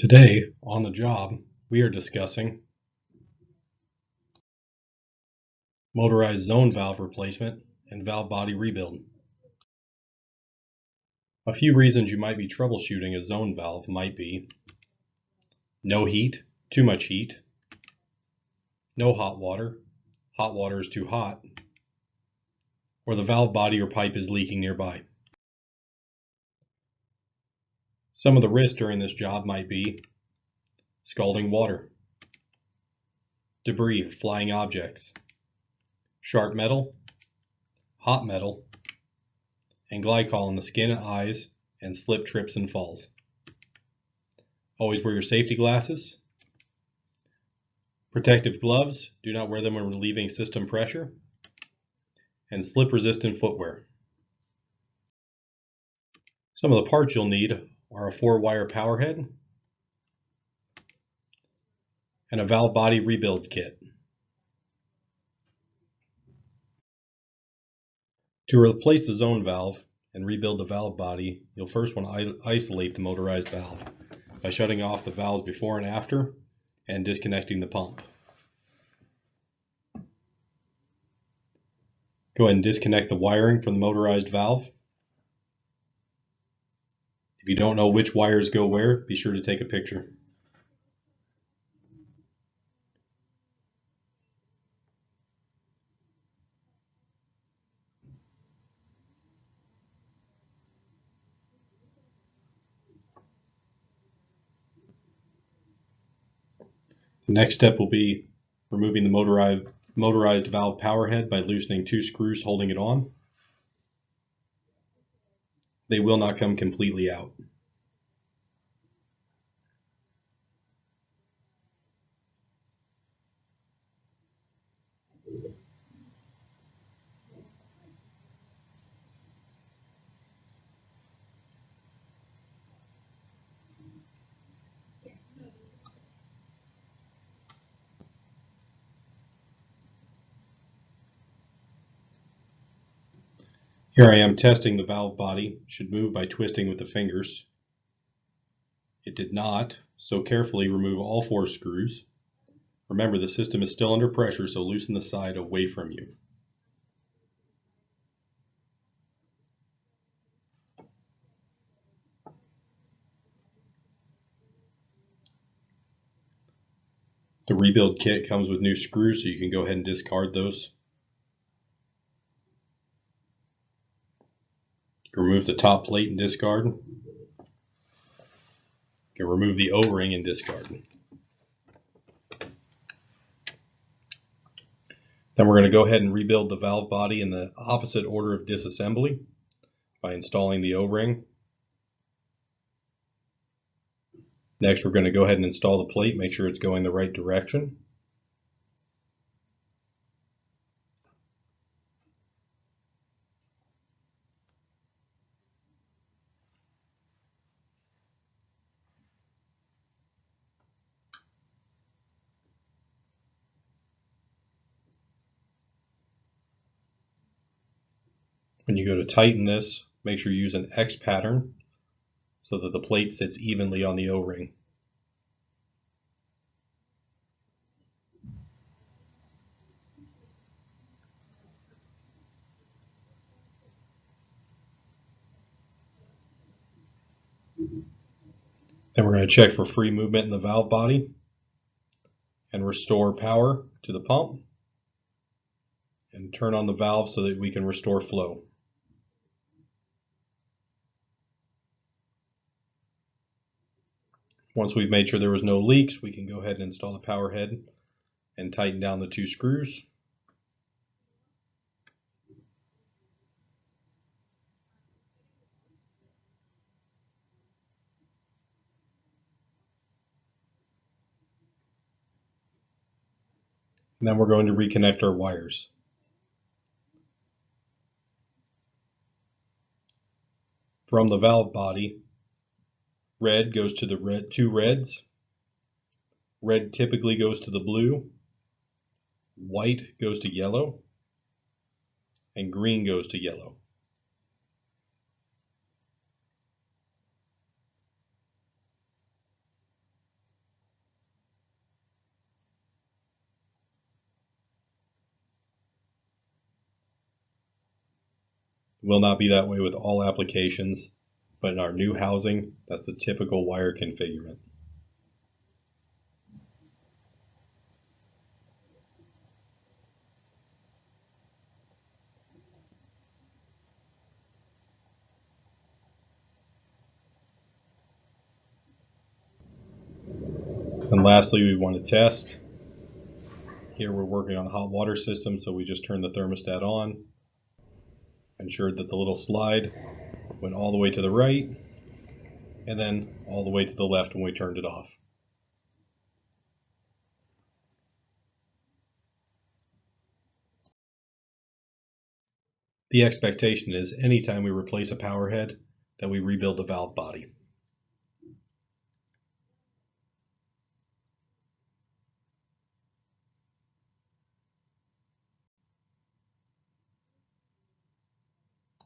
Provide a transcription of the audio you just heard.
Today, on the job, we are discussing motorized zone valve replacement and valve body rebuild. A few reasons you might be troubleshooting a zone valve might be no heat, too much heat, no hot water is too hot, or the valve body or pipe is leaking nearby. Some of the risks during this job might be scalding water, debris, flying objects, sharp metal, hot metal, and glycol in the skin and eyes, and slip, trips, and falls. Always wear your safety glasses. Protective gloves, do not wear them when relieving system pressure. And slip-resistant footwear. Some of the parts you'll need are a 4-wire power head and a valve body rebuild kit. To replace the zone valve and rebuild the valve body, you'll first want to isolate the motorized valve by shutting off the valves before and after and disconnecting the pump. Go ahead and disconnect the wiring from the motorized valve. If you don't know which wires go where, be sure to take a picture. The next step will be removing the motorized valve power head by loosening 2 screws holding it on. They will not come completely out. Here I am testing the valve body. Should move by twisting with the fingers. It did not, so carefully remove all 4 screws. Remember, the system is still under pressure, so loosen the side away from you. The rebuild kit comes with new screws, so you can go ahead and discard those. You can remove the top plate and discard. You can remove the O-ring and discard. Then we're going to go ahead and rebuild the valve body in the opposite order of disassembly by installing the O-ring. Next, we're going to go ahead and install the plate, make sure it's going the right direction. When you go to tighten this, make sure you use an X pattern so that the plate sits evenly on the O-ring. Then we're going to check for free movement in the valve body and restore power to the pump and turn on the valve so that we can restore flow. Once we've made sure there was no leaks, we can go ahead and install the power head and tighten down the 2 screws. And then we're going to reconnect our wires. From the valve body, red goes to the 2 reds. Red typically goes to the blue. White goes to yellow. And green goes to yellow. It will not be that way with all applications, but in our new housing, that's the typical wire configurement. And lastly, we want to test. Here we're working on a hot water system, so we just turned the thermostat on, ensured that the little slide went all the way to the right, and then all the way to the left when we turned it off. The expectation is anytime we replace a power head that we rebuild the valve body.